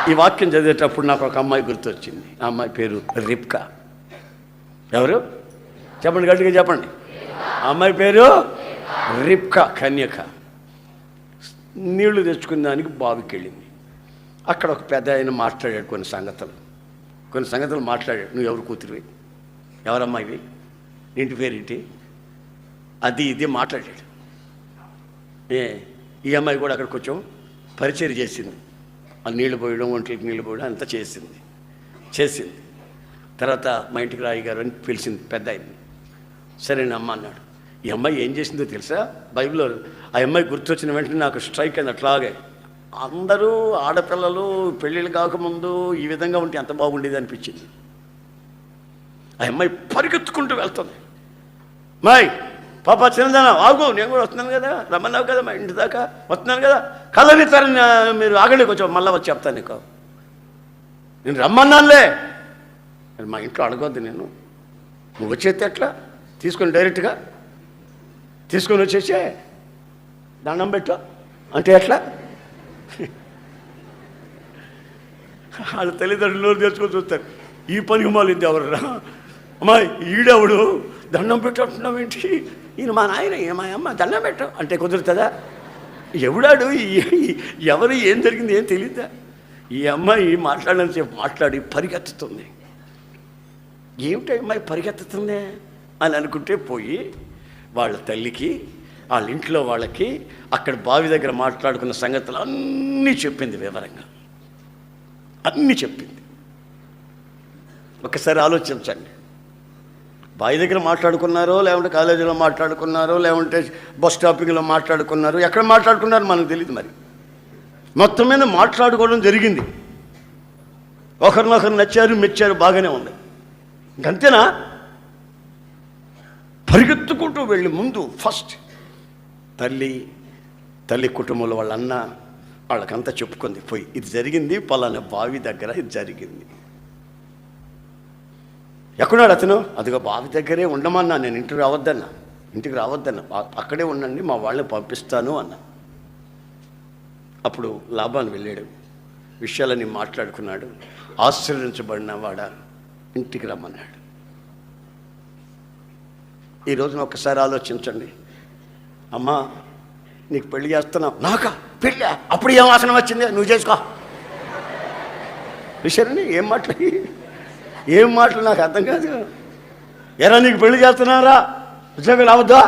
ఈ వాక్యం చదివేటప్పుడు నాకు ఒక అమ్మాయి గుర్తొచ్చింది. ఆ అమ్మాయి పేరు రిబ్కా. ఎవరు చెప్పండి, గట్టిగా చెప్పండి. ఆ అమ్మాయి పేరు రిబ్కా, కన్యక. నీళ్లు తెచ్చుకునేదానికి బావికి వెళ్ళింది. అక్కడ ఒక పెద్ద ఆయన మాట్లాడాడు కొన్ని సంగతులు మాట్లాడాడు. నువ్వు ఎవరు కూతురువి, ఎవరమ్మాయివి, ఇంటి పేరేంటి, అది ఇది మాట్లాడాడు. ఈ అమ్మాయి కూడా అక్కడ కొంచెం పరిచయం చేసింది. ఆ నీళ్లు పోయడం, ఒంట్లకి నీళ్లు పోయడం అంతా చేసింది. తర్వాత మా ఇంటికి రాయి గారు అని పిలిచింది పెద్ద ఆయన్ని. సరేనా అమ్మ అన్నాడు. ఈ అమ్మాయి ఏం చేసిందో తెలుసా, బైబిల్లో ఆ అమ్మాయి గుర్తొచ్చిన వెంటనే నాకు స్ట్రైక్ అయింది. అట్లాగే అందరూ ఆడపిల్లలు పెళ్ళిళ్ళు కాకముందు ఈ విధంగా ఉంటే ఎంత బాగుండేది అనిపించింది. ఆ అమ్మాయి పరిగెత్తుకుంటూ వెళ్తుంది. మాయ్ పాప చిన్నదానా ఆగు, నేను కూడా వస్తున్నాను కదా, రమ్మన్నావు కదా మా ఇంటి దాకా వస్తున్నాను కదా, కలరిస్తారని మీరు ఆగండి, కొంచెం మళ్ళీ వచ్చి చెప్తాను నీకు, నేను రమ్మన్నానులే. మా ఇంట్లో అడగొద్దు, నేను నువ్వు వచ్చేస్తే ఎట్లా, తీసుకొని డైరెక్ట్గా తీసుకొని వచ్చేసే దండం పెట్టు అంటే ఎట్లా? వాళ్ళ తల్లిదండ్రులు నోరు తెచ్చుకొని చూస్తారు, ఈ పనికి మాలింది ఎవర్రా అమ్మా, ఈడెవడు దండం పెట్టు ఏంటి, ఈయన మా నాయన, ఈయన మా అమ్మ, దండం పెట్టు అంటే కుదురుతుందా? ఎవడాడు, ఎవరు, ఏం జరిగింది ఏం తెలియదా? ఈ అమ్మాయి మాట్లాడని చెప్పి మాట్లాడి పరిగెత్తుతుంది. ఏమిటి అమ్మాయి పరిగెత్తుతుంది అని అనుకుంటే పోయి వాళ్ళ తల్లికి, వాళ్ళ ఇంట్లో వాళ్ళకి, అక్కడ బావి దగ్గర మాట్లాడుకున్న సంగతులు అన్నీ చెప్పింది, వివరంగా అన్నీ చెప్పింది. ఒకసారి ఆలోచించండి, బావి దగ్గర మాట్లాడుకున్నారో, లేకుంటే కాలేజీలో మాట్లాడుకున్నారో, లేకుంటే బస్ స్టాపింగ్లో మాట్లాడుకున్నారో, ఎక్కడ మాట్లాడుకున్నారో మనకు తెలియదు. మరి మొత్తం మీద మాట్లాడుకోవడం జరిగింది. ఒకరినొకరు నచ్చారు, మెచ్చారు, బాగానే ఉంది. ఇంకంతేనా? పరిగెత్తుకుంటూ వెళ్ళి ముందు ఫస్ట్ తల్లి కుటుంబంలో వాళ్ళ అన్న వాళ్ళకంతా చెప్పుకుంది. పోయి ఇది జరిగింది పలానా బావి దగ్గర, ఇది జరిగింది. ఎక్కడున్నాడు అతను? అదిగో బావి దగ్గరే ఉండమన్నా, నేను ఇంటికి రావద్దన్నా, అక్కడే ఉండండి, మా వాళ్ళని పంపిస్తాను అన్నా. అప్పుడు లాభాన్ని వెళ్ళాడు, విషయాలన్నీ మాట్లాడుకున్నాడు. ఆశీర్వదించబడిన వాడ ఇంటికి రమ్మన్నాడు. ఈ రోజున ఒక్కసారి ఆలోచించండి, అమ్మా నీకు పెళ్లి చేస్తున్నావు, నాకా పెళ్ళి, అప్పుడు ఏం వాసన వచ్చింది, నువ్వు చేసుకో. విషయాన్ని ఏం మాటలు నాకు అర్థం కాదు. ఎరా నీకు పెళ్లి చేస్తున్నారా, ఉద్యోగం రావద్దా,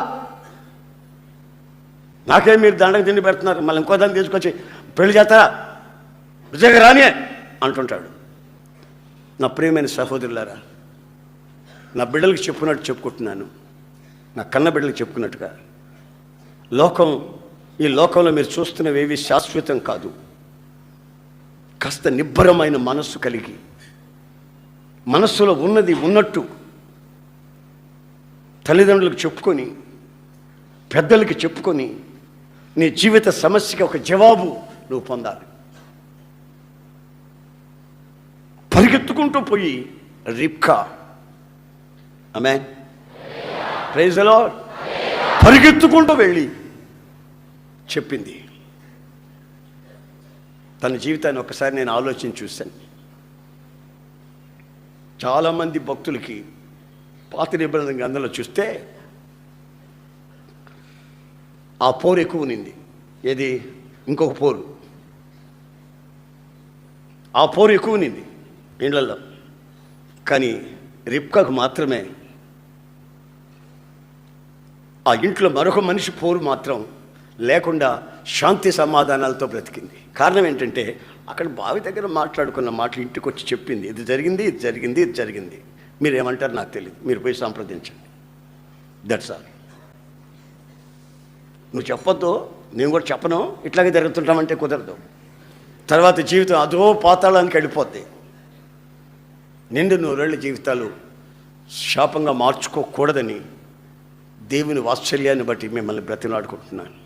నాకేం మీరు దండకు తిండి పెడుతున్నారు, మళ్ళీ ఇంకో దాన్ని తీసుకొచ్చి పెళ్లి చేస్తారా, ఉద్యోగం రాని అంటుంటాడు. నా ప్రియమైన సహోదరులారా, నా బిడ్డలకు చెప్పుకున్నట్టు చెప్పుకుంటున్నాను, నా కన్న బిడ్డలకు చెప్పుకున్నట్టుగా, ఈ లోకంలో మీరు చూస్తున్నవేవి శాశ్వతం కాదు. కాస్త నిబ్బరమైన మనస్సు కలిగి, మనస్సులో ఉన్నది ఉన్నట్టు తల్లిదండ్రులకు చెప్పుకొని, పెద్దలకి చెప్పుకొని, నీ జీవిత సమస్యకి ఒక జవాబు నువ్వు పొందాలి. పరిగెత్తుకుంటూ పోయి రిబ్కా, ఆమేన్, ప్రైజ్ ది లార్డ్, పరిగెత్తుకుంటూ వెళ్ళి చెప్పింది. తన జీవితాన్ని ఒకసారి నేను ఆలోచించి చూశాను. చాలామంది భక్తులకి పాత నిబంధన గ్రంథంలో చూస్తే ఆ పోరు ఎక్కువ ఉన్నింది. ఏది? ఇంకొక పోరు, ఆ పోరు ఎక్కువ ఉన్నింది ఇండ్లలో. కానీ రిబ్కాకు మాత్రమే ఆ ఇంట్లో మరొక మనిషి పోరు మాత్రం లేకుండా శాంతి సమాధానాలతో బ్రతికింది. కారణం ఏంటంటే అక్కడ బావి దగ్గర మాట్లాడుకున్న మాటలు ఇంటికి వచ్చి చెప్పింది, ఇది జరిగింది. మీరేమంటారు నాకు తెలియదు, మీరు పోయి సంప్రదించండి, దట్స్ ఆల్. నువ్వు చెప్పొద్దు, నేను కూడా చెప్పను, ఇట్లాగే జరుగుతుంటామంటే కుదరదు. తర్వాత జీవితం అదో పాతాళానికి వెళ్ళిపోద్ది. నిండు నూరేళ్ల జీవితాలు శాపంగా మార్చుకోకూడదని దేవుని వాత్సల్యాన్ని బట్టి మిమ్మల్ని బ్రతిలాడుకుంటున్నాను.